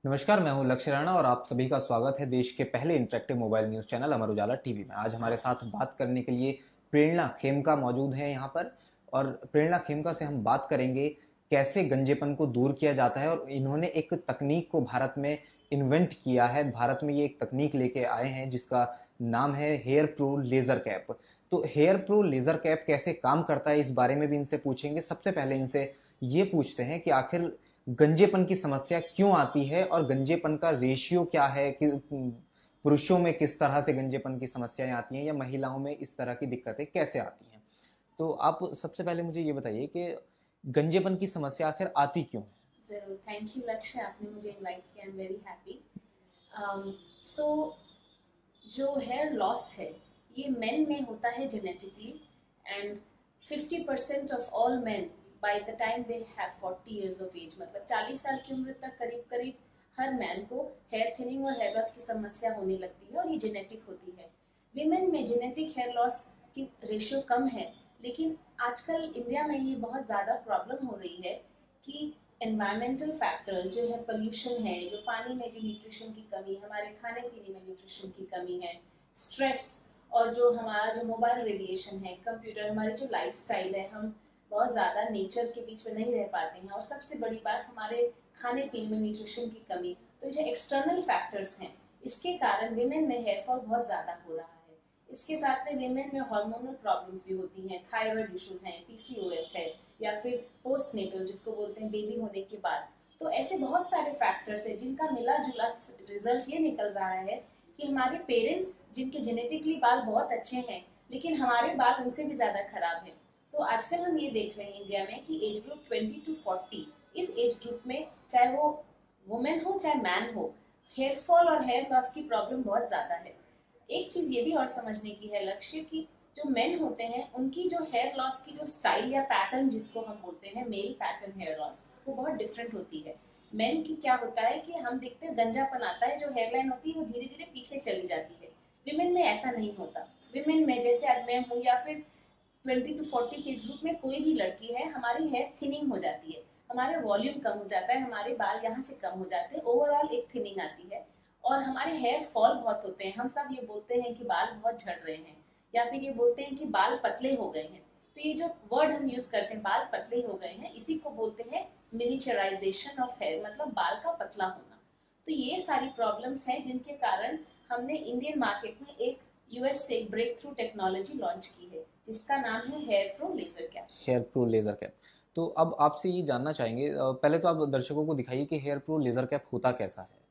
नमस्कार, मैं हूं लक्ष्य राणा और आप सभी का स्वागत है देश के पहले interactive mobile news channel Amar Ujala TV में। आज हमारे साथ बात करने के लिए प्रेरणा खेमका मौजूद हैं यहाँ पर। और प्रेरणा खेमका से हम बात करेंगे कैसे गंजेपन को दूर किया जाता है। और इन्होंने एक तकनीक को भारत में इन्वेंट किया है। भारत में ये एक तकनीक लेके आए हैं जिसका नाम है हेयर प्रो लेज़र कैप। तो हेयर प्रो लेज़र कैप कैसे काम करता है, इस बारे में भी इनसे पूछेंगे। सबसे पहले इनसे ये पूछते हैं कि आखिर गंजेपन की समस्या क्यों आती है और गंजेपन का रेशियो क्या है, कि पुरुषों में किस तरह से गंजेपन की समस्याएं आती हैं या महिलाओं में इस तरह की दिक्कतें कैसे आती हैं। तो आप सबसे पहले मुझे ये बताइए कि गंजेपन की समस्या आखिर आती क्यों है। जरूर, थैंक यू लक्ष्य, आपने मुझे इनवाइट किया। I am very happy. So जो हेयर लॉस है ये मेन में होता है genetically. And 50% of all men by the time they have 40 years of age, मतलब 40 साल की उम्र तक करीब करीब हर मैन को हेयर थिनिंग और हेयर लॉस की समस्या होने लगती है, और ये जेनेटिक होती है। विमेन में जेनेटिक हेयर लॉस की रेशियो कम है, लेकिन आजकल इंडिया में ये बहुत ज़्यादा प्रॉब्लम हो रही है कि एनवायरमेंटल फैक्टर्स जो है, पोल्यूशन है, जो पानी में जो न्यूट्रिशन की कमी, हमारे खाने पीने में न्यूट्रिशन की कमी है, स्ट्रेस, और जो हमारा जो मोबाइल रेडिएशन है, कंप्यूटर, हमारी जो लाइफस्टाइल है, हम बहुत ज़्यादा नेचर के बीच में नहीं रह पाते हैं, और सबसे बड़ी बात हमारे खाने पीने में न्यूट्रिशन की कमी। तो जो एक्सटर्नल फैक्टर्स हैं, इसके कारण विमेन में हेयर फॉल बहुत ज़्यादा हो रहा है। इसके साथ में विमेन में हार्मोनल प्रॉब्लम्स भी होती हैं, थायराइड इश्यूज हैं, पीसीओएस है, या फिर पोस्टनेटल जिसको बोलते हैं बेबी होने के बाद। तो ऐसे बहुत सारे फैक्टर्स हैं जिनका मिला जुला रिजल्ट ये निकल रहा है कि हमारे पेरेंट्स जिनके जेनेटिकली बाल बहुत अच्छे हैं, लेकिन हमारे बाल उनसे भी ज्यादा खराब हैं। तो आजकल हम ये देख रहे हैं इंडिया में कि एज ग्रुप 20 to 40, इस एज ग्रुप में चाहे वो वुमेन हो चाहे मैन हो, हेयर फॉल और हेयर लॉस की प्रॉब्लम बहुत ज्यादा है। एक चीज ये भी और समझने की है लक्ष्य कि जो मेन होते हैं उनकी जो हेयर लॉस की जो स्टाइल या पैटर्न जिसको हम बोलते हैं मेल पैटर्न हेयर लॉस, वो बहुत डिफरेंट होती है। मेन की क्या होता है कि हम देखते हैं गंजापन आता है, जो हेयरलाइन होती है वो धीरे धीरे पीछे चली जाती है। विमेन में ऐसा नहीं होता। विमेन में जैसे आज मैं हूँ या फिर 20 to 40 के ग्रुप में कोई भी लड़की है, हमारी हेयर थिनिंग हो जाती है, हमारे वॉल्यूम कम हो जाता है, हमारे बाल यहाँ से कम हो जाते हैं, ओवरऑल एक थिनिंग आती है। और हमारे हेयर फॉल बहुत होते हैं। हम सब ये बोलते हैं कि बाल बहुत झड़ रहे हैं, या फिर ये बोलते हैं कि बाल पतले हो गए हैं। तो ये जो वर्ड हम यूज करते हैं, बाल पतले हो गए हैं, इसी को बोलते हैं मिनिचराइजेशन ऑफ हेयर, मतलब बाल का पतला होना। तो ये सारी प्रॉब्लम्स हैं जिनके कारण हमने इंडियन मार्केट में एक यूएस से ब्रेक थ्रू टेक्नोलॉजी लॉन्च की है, जिसका नाम है hair pro laser cap. Hair pro laser cap. तो अब आपसे ये जानना चाहेंगे, पहले तो आप दर्शकों को दिखाइए कि हेयर प्रो लेजर कैप होता कैसा है।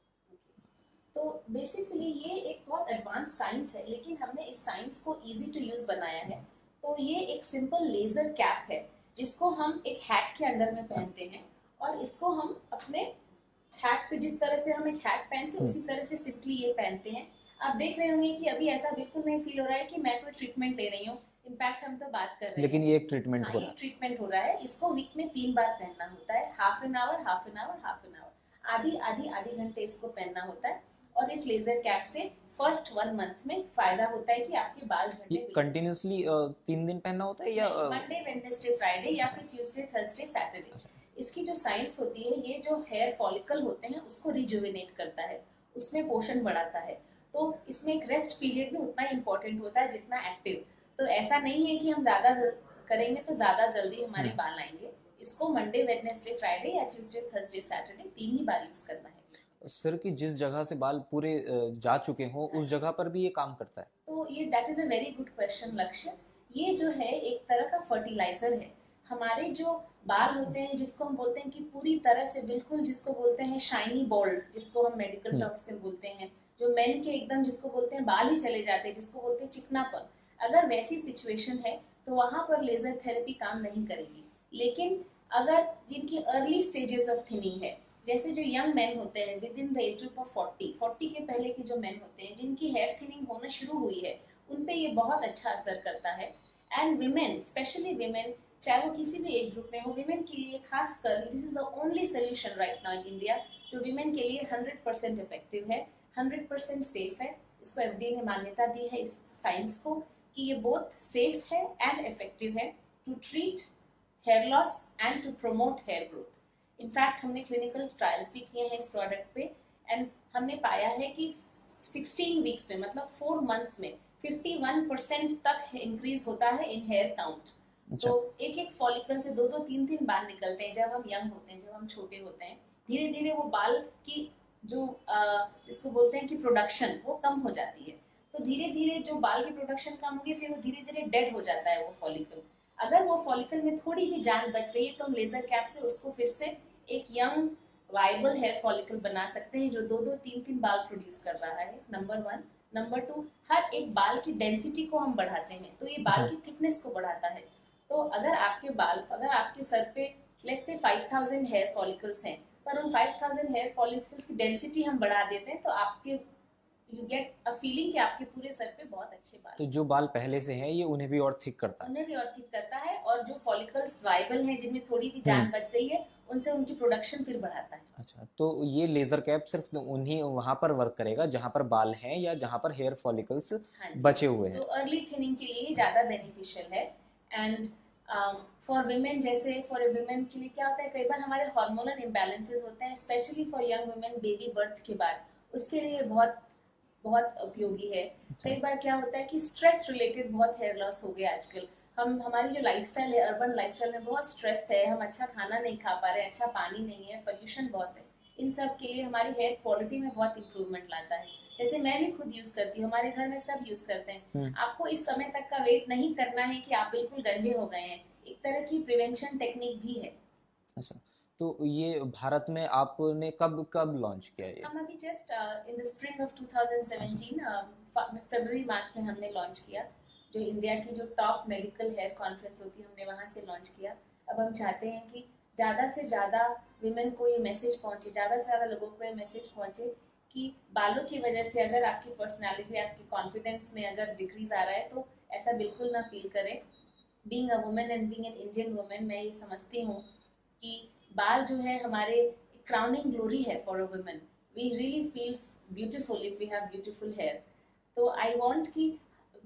तो बेसिकली ये एक बहुत एडवांस साइंस है, लेकिन हमने इस साइंस को इजी टू यूज बनाया है। तो ये एक सिंपल लेजर कैप है, जिसको हम एक हैट के अंडर में पहनते हैं, और इसको हम अपने हैट पे, जिस तरह से हम एक हैट पहनते हैं हम्म। उसी तरह से सिंपली ये पहनते हैं। आप देख रहे होंगे कि अभी ऐसा बिल्कुल नहीं फील हो रहा है कि मैं कोई ट्रीटमेंट ले रही हूँ। इनफैक्ट हम तो बात कर रहे लेकिन हैं। ये एक ट्रीटमेंट हाँ, हो ये रहा है। ट्रीटमेंट हो रहा है। इसको वीक में 3 बार पहनना होता है, half an hour, half an hour, half an hour, आधी आधी आधी घंटे इसको पहनना होता है। और इस लेजर कैप से फर्स्ट 1 मंथ में फायदा होता है कि आपके बाल ये झड़ने बिल्कुल कंटिन्यूसली 3 दिन पहनना होता है या नहीं, मंडे वेडनेसडे फ्राइडे या फिर ट्यूसडे थर्सडे सैटरडे। अच्छा। इसकी जो साइंस होती है, ये जो हेयर फॉलिकल होते हैं उसको रिजुविनेट करता है, उसमें पोषण बढ़ाता है। तो इसमें एक रेस्ट पीरियड भी उतना ही इंपॉर्टेंट होता है जितना एक्टिव। तो ऐसा नहीं है कि हम ज्यादा करेंगे तो ज्यादा जल्दी हमारे हम्म। बाल आएंगे। इसको मंडे वेडनेसडे फ्राइडे या ट्यूसडे थर्सडे सैटरडे 3 ही बार यूज करना है। सिर की जिस जगह से बाल पूरे जा चुके हों हाँ उस जी। जगह पर भी ये काम करता है। तो ये that is a very good question लक्ष्य। ये जो है एक तरह का फर्टिलाइजर है। हमारे जो बाल होते हैं, जिसको हम बोलते हैं कि पूरी तरह से बिल्कुल, जिसको बोलते हैं शाइनी बॉल्ड, जिसको हम मेडिकल हम्म। टर्म्स में बोलते हैं, जो मेन के एकदम जिसको बोलते हैं बाल ही चले जाते हैं, जिसको बोलते हैं चिकनापन, अगर वैसी सिचुएशन है तो वहां पर लेजर थेरेपी काम नहीं करेगी। लेकिन अगर जिनकी अर्ली स्टेजेस ऑफ थिनिंग है, जैसे जो यंग मैन होते हैं with in the age group of 40 के पहले के जो मैन होते हैं जिनकी हेयर थिनिंग होना शुरू हुई है, उन पे ये बहुत अच्छा असर करता है। एंड विमेन, स्पेशली विमेन, चाहे वो किसी भी एज ग्रुप में हो, विमेन के लिए खास कर this is the only solution right now in India, जो विमेन के लिए 100% इफेक्टिव है, 100% सेफ है। इसको एफडीए ने मान्यता दी है इस साइंस को कि ये बोथ सेफ है एंड इफेक्टिव है to treat hair loss and to promote hair growth. In fact हमने क्लिनिकल ट्रायल्स भी किए हैं इस प्रोडक्ट पे, हमने पाया है कि 16 वीक्स में, मतलब 4 मंथ्स में 51% तक इंक्रीज होता है इन हेयर काउंट। अच्छा। तो एक एक फॉलिकल से दो दो तीन तीन बाल निकलते हैं जब हम यंग होते हैं, जब हम छोटे होते हैं। धीरे धीरे वो बाल की जो इसको बोलते हैं कि प्रोडक्शन, वो कम हो जाती है। तो धीरे धीरे जो बाल की प्रोडक्शन कम होगी, फिर वो धीरे धीरे डेड हो जाता है वो फॉलिकल। अगर वो फॉलिकल में थोड़ी भी जान बच गई तो हम लेजर कैप से उसको फिर से एक यंग वाइबल हेयर फॉलिकल बना सकते हैं जो दो दो तीन तीन बाल प्रोड्यूस कर रहा है, नंबर 1। नंबर 2, हर एक बाल की डेंसिटी को हम बढ़ाते हैं, तो ये बाल की थिकनेस को बढ़ाता है। तो अगर आपके बाल, अगर आपके सर पे लेट्स से 5000 हेयर फॉलिकल्स हैं, पर उन 5000 हेयर फॉलिकल्स की डेंसिटी हम बढ़ा देते हैं, तो आपके यू गेट अ फीलिंग कि आपके पूरे सर पे बहुत अच्छे बाल। तो जो बाल पहले से हैं ये उन्हें भी और थिक करता है। उन्हें भी और ठीक करता है, और जो फॉलिकल्स वाइबल हैं जिनमें थोड़ी भी जान बच गई है, उनसे उनकी प्रोडक्शन फिर बढ़ाता है। अच्छा, तो ये लेजर कैप सिर्फ उन्हीं वहां पर वर्क करेगा जहां पर बाल हैं या जहां पर हेयर फॉलिकल्स हाँ जी। बचे हुए हैं। तो अर्ली थिनिंग के लिए ज़्यादा बेनिफिशियल है। एंड फॉर विमेन, जैसे फॉर विमेन के लिए क्या होता है, कई बार हमारे हार्मोनल इम्बैलेंसेस होते हैं, specially for young women baby birth के बाद, उसके लिए बहुत बहुत उपयोगी है। कई बार क्या होता है कि स्ट्रेस रिलेटेड बहुत हेयर लॉस हो गया आजकल। हम, हमारी जो लाइफस्टाइल है, अर्बन लाइफस्टाइल में बहुत स्ट्रेस है, हम अच्छा खाना नहीं खा पा रहे, अच्छा पानी नहीं है, पोल्यूशन बहुत है। इन सब के लिए हमारी हेयर क्वालिटी में बहुत इंप्रूवमेंट लाता है। जैसे मैं भी खुद यूज करती हूँ, हमारे घर में सब यूज करते हैं। आपको इस समय तक का वेट नहीं करना है कि आप बिल्कुल गंजे हो गए हैं, एक तरह की प्रिवेंशन टेक्निक भी है। अच्छा, तो ये भारत में आपने कब कब लॉन्च किया ये? हम अभी just in the spring of 2017, फरवरी मार्च में हमने लॉन्च किया। जो इंडिया की जो टॉप मेडिकल हेयर कॉन्फ्रेंस होती है, हमने वहाँ से लॉन्च किया। अब हम चाहते हैं कि ज़्यादा से ज़्यादा विमेन को ये मैसेज पहुँचे, ज़्यादा से ज़्यादा लोगों को ये मैसेज पहुँचे कि बालों की वजह से अगर आपकी पर्सनैलिटी, आपकी कॉन्फिडेंस में अगर डिक्रीज आ रहा है, तो ऐसा बिल्कुल ना फील करें। Being a women and being an Indian women, मैं ये समझती हूँ कि बाल जो है हमारे क्राउनिंग ग्लोरी है for a women. We really feel beautiful if we have beautiful hair. तो आई वांट कि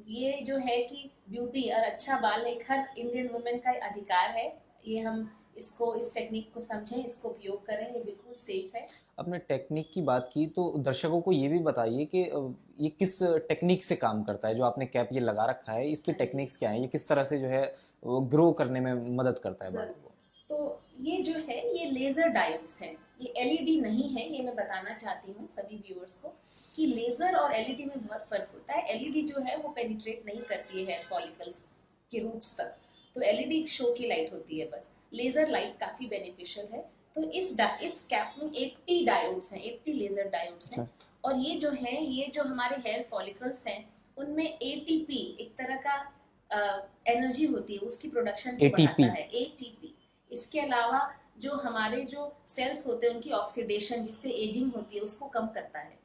ये जो है कि ब्यूटी और अच्छा बाल एक हर इंडियन वुमेन का अधिकार है। ये हम इसको, इस टेक्निक को समझें, इसको उपयोग करें, ये बिल्कुल सेफ है। आपने टेक्निक की बात की, तो दर्शकों को ये भी बताइए कि ये किस टेक्निक से काम करता है। जो आपने कैप ये लगा रखा है, इसकी हाँ जी। टेक्निक्स क्या है, ये किस तरह से जो है ग्रो करने में मदद करता है बालों को? तो ये जो है, ये लेजर डायोड्स हैं, ये एलईडी नहीं है। ये मैं बताना चाहती हूँ सभी व्यूअर्स को कि लेजर और एलईडी में बहुत फर्क होता है। एलईडी जो है वो पेनिट्रेट नहीं करती है हेयर फॉलिकल्स के रूट्स तक, तो एलईडी एक शो की लाइट होती है बस। लेजर लाइट काफी बेनिफिशियल है। तो इस कैप में 80 डायोड्स हैं, 80 लेजर डायोड्स हैं। और ये जो है, ये जो हमारे हेयर फॉलिकल्स हैं, उनमें एटीपी एक तरह का एनर्जी होती है, उसकी प्रोडक्शन को बढ़ाता है, एटीपी। इसके अलावा जो हमारे जो सेल्स होते हैं, उनकी ऑक्सीडेशन जिससे एजिंग होती है, उसको कम करता है।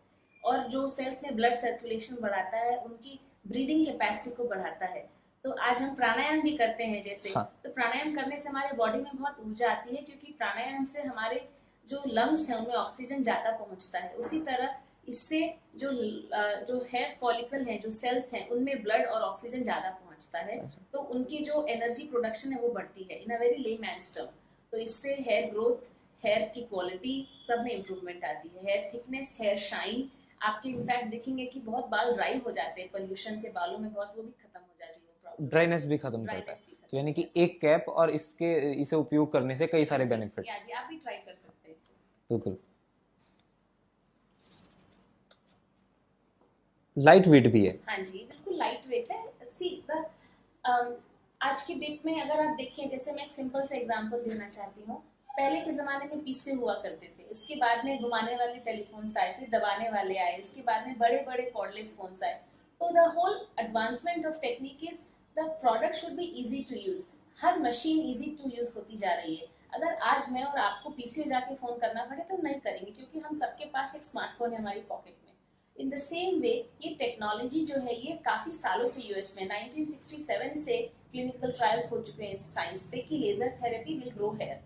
और जो सेल्स में ब्लड सर्कुलेशन बढ़ाता है, उनकी ब्रीदिंग कैपेसिटी को बढ़ाता है। तो आज हम प्राणायाम भी करते हैं जैसे, तो प्राणायाम करने से हमारे बॉडी में बहुत ऊर्जा आती है, क्योंकि प्राणायाम से हमारे जो लंग्स हैं उनमें ऑक्सीजन ज्यादा पहुंचता है। उसी तरह इससे जो हेयर फॉलिकल हैं, जो सेल्स हैं, उनमें ब्लड और ऑक्सीजन ज्यादा पहुंचता है, तो उनकी जो एनर्जी प्रोडक्शन है वो बढ़ती है, इन अ वेरी लेमैन्स टर्म। तो इससे हेयर ग्रोथ, हेयर की क्वालिटी सब में इम्प्रूवमेंट आती है। हेयर थिकनेस, हेयर शाइन, आपके इनफैक्ट देखेंगे कि बहुत बाल ड्राई हो जाते हैं पोल्यूशन से, बालों में बहुत वो भी खत्म हो जाती है प्रॉब्लम, ड्राइनेस भी खत्म करता है। तो यानी कि एक कैप और इसे उपयोग करने से कई सारे बेनिफिट्स। आप भी ट्राई कर सकते हैं इसे। बिल्कुल। लाइट वेट भी है। हाँ जी, बिल्कुल लाइट वेट है। सी द आज की डेट में अगर आप देखें, जैसे मैं एक सिंपल सा एग्जांपल देना चाहती हूँ। पहले के ज़माने में पीसे हुआ करते थे, उसके बाद में घुमाने वाले टेलीफोन्स आए, फिर दबाने वाले आए, उसके बाद में बड़े बड़े कॉर्डलेस फोन्स आए। तो the whole advancement of technique is the product should be easy to use. हर मशीन इजी टू यूज होती जा रही है। अगर आज मैं और आपको पीछे जाके फ़ोन करना पड़े तो नहीं करेंगे, क्योंकि हम सबके पास एक स्मार्टफोन है हमारी पॉकेट में। इन द सेम वे ये टेक्नोलॉजी जो है, ये काफ़ी सालों से यूएस में 1967 से क्लिनिकल ट्रायल्स हो चुके हैं साइंस पे कि laser therapy will grow hair.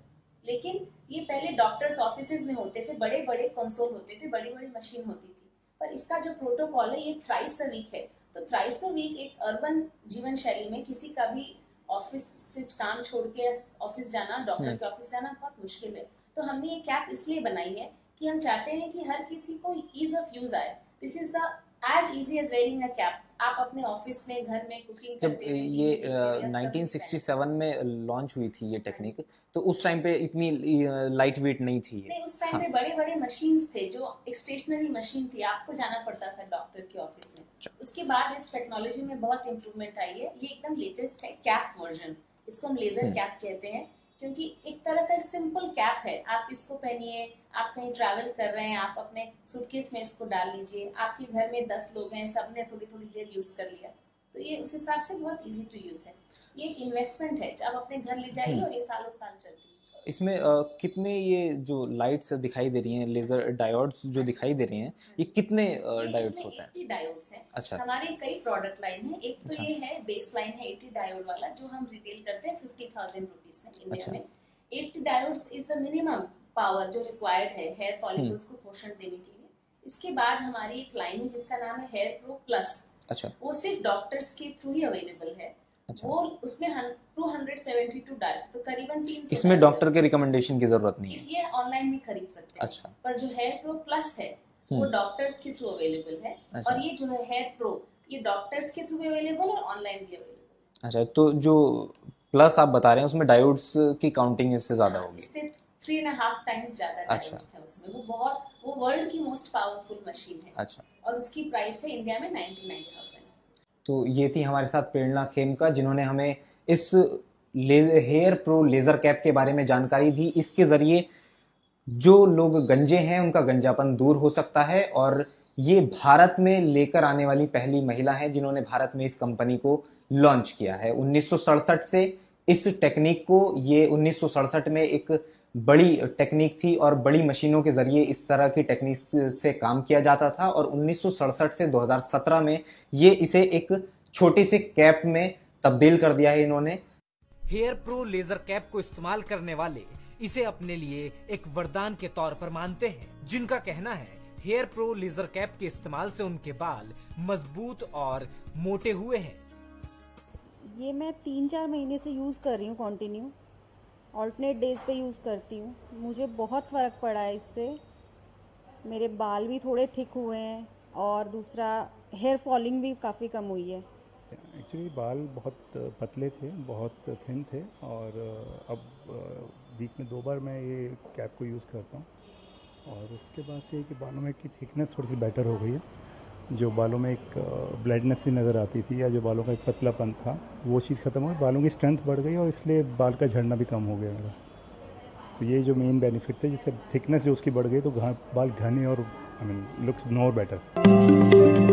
लेकिन ये पहले डॉक्टर्स ऑफिसेज में होते थे, बड़े बड़े कंसोल होते थे, बड़ी बड़ी मशीन होती थी। पर इसका जो प्रोटोकॉल है, ये थ्राइस अ वीक है। तो थ्राइस अ वीक एक अर्बन जीवन शैली में किसी का भी ऑफिस से काम छोड़ के ऑफिस जाना, डॉक्टर के ऑफिस जाना बहुत मुश्किल है। तो हमने ये कैप इसलिए बनाई है कि हम चाहते हैं कि हर किसी को ईज ऑफ यूज आए। This is the as easy as wearing a cap. आप अपने ऑफिस में, घर में कुकिंग जब करते हुए, ये टीवी देखते हुए, आप कभी भी पहन सकते 1967 में लॉन्च हुई थी ये टेक्निक, तो उस टाइम पे इतनी लाइट वेट नहीं थी हैं। ये। नहीं, उस टाइम हाँ, पे बड़े बड़े मशीन्स थे, जो एक स्टेशनरी मशीन थी, आपको जाना पड़ता था डॉक्टर के ऑफिस में। उसके बाद इस टेक्नोलॉजी में बहुत इंप्रूवमेंट आई है। ये एकदम लेटेस्ट है कैप वर्जन, इसको हम लेजर कैप कहते हैं, क्योंकि एक तरह का सिंपल कैप है। आप इसको पहनिए, आप कहीं ट्रैवल कर रहे हैं, आप अपने सूटकेस में इसको डाल लीजिए, आपके घर में 10 लोग हैं, सबने थोड़ी थोड़ी देर यूज कर लिया, तो ये उस हिसाब से बहुत इजी टू यूज है। ये एक इन्वेस्टमेंट है, आप अपने घर ले जाइए और ये सालों साल चलती है। इसमें कितने ये जो लाइट्स दिखाई दे रही हैं, लेजर डायोड्स जो दिखाई दे रही हैं, ये कितने डायोड्स इसमें होते हैं? 80 डायोड्स हैं। अच्छा। हमारे कई प्रोडक्ट लाइन है। एक तो अच्छा। ये है बेस लाइन है 80 डायोड वाला, जो हम रिटेल करते हैं 50,000 रुपीज में इंडिया अच्छा। में। 80 diodes is the minimum power जो रिक्वायर्ड है हेयर फॉलिकल्स को पोषण देने के लिए। इसके बाद हमारी एक लाइन है जिसका नाम है हेयर प्रो प्लस। अच्छा। वो सिर्फ डॉक्टर्स के थ्रू ही अवेलेबल है। अच्छा। वो उसमें 272 डायोड्स, तो करीबन 300। इसमें डॉक्टर के रिकमेंडेशन की जरूरत नहीं है? इसलिए ऑनलाइन भी खरीद सकते हैं। अच्छा। पर जो हेयर प्रो प्लस है वो डॉक्टर्स के थ्रू अवेलेबल है। अच्छा। और ये जो है हेयर प्रो, ये डॉक्टर्स के थ्रू भी अवेलेबल और ऑनलाइन भी अवेलेबल। अच्छा, तो जो प्लस आप बता रहे हैं उसमें डायोड्स की काउंटिंग इससे ज्यादा होगी? इससे 3.5 टाइम्स ज्यादा डायोड्स है उसमें। वो वर्ल्ड की मोस्ट पावरफुल मशीन है। अच्छा। और उसकी प्राइस है इंडिया में 99,000। तो ये थी हमारे साथ प्रेरणा खेमका, जिन्होंने हमें इस हेयर प्रो लेजर कैप के बारे में जानकारी दी। इसके जरिए जो लोग गंजे हैं उनका गंजापन दूर हो सकता है, और ये भारत में लेकर आने वाली पहली महिला है जिन्होंने भारत में इस कंपनी को लॉन्च किया है। 1967 से इस टेक्निक को, ये 1967 में एक बड़ी टेक्निक थी और बड़ी मशीनों के जरिए इस तरह की टेक्निक से काम किया जाता था, और 1967 से 2017 में ये इसे एक छोटे से कैप में तब्दील कर दिया है इन्होंने। हेयर प्रो लेजर कैप को इस्तेमाल करने वाले इसे अपने लिए एक वरदान के तौर पर मानते हैं, जिनका कहना है हेयर प्रो लेजर कैप के इस्तेमाल से उनके बाल मजबूत और मोटे हुए हैं। ये मैं 3-4 महीने से यूज़ कर रही हूँ कंटिन्यू, ऑल्टरनेट डेज पे यूज़ करती हूँ। मुझे बहुत फ़र्क पड़ा है इससे। मेरे बाल भी थोड़े थिक हुए हैं और दूसरा हेयर फॉलिंग भी काफ़ी कम हुई है। एक्चुअली बाल बहुत पतले थे, बहुत थिन थे, और अब वीक में 2 बार मैं ये कैप को यूज़ करता हूँ, और उसके बाद से कि बालों में की थिकनेस थोड़ी सी बेटर हो गई है। जो बालों में एक ब्लैडनेस सी नज़र आती थी, या जो बालों का एक पतलापन था, वो चीज़ ख़त्म हो गई। बालों की स्ट्रेंथ बढ़ गई और इसलिए बाल का झड़ना भी कम हो गया मेरा। तो ये जो मेन बेनिफिट थे, जिससे थिकनेस जो उसकी बढ़ गई, तो बाल घने और लुक्स मोर बेटर।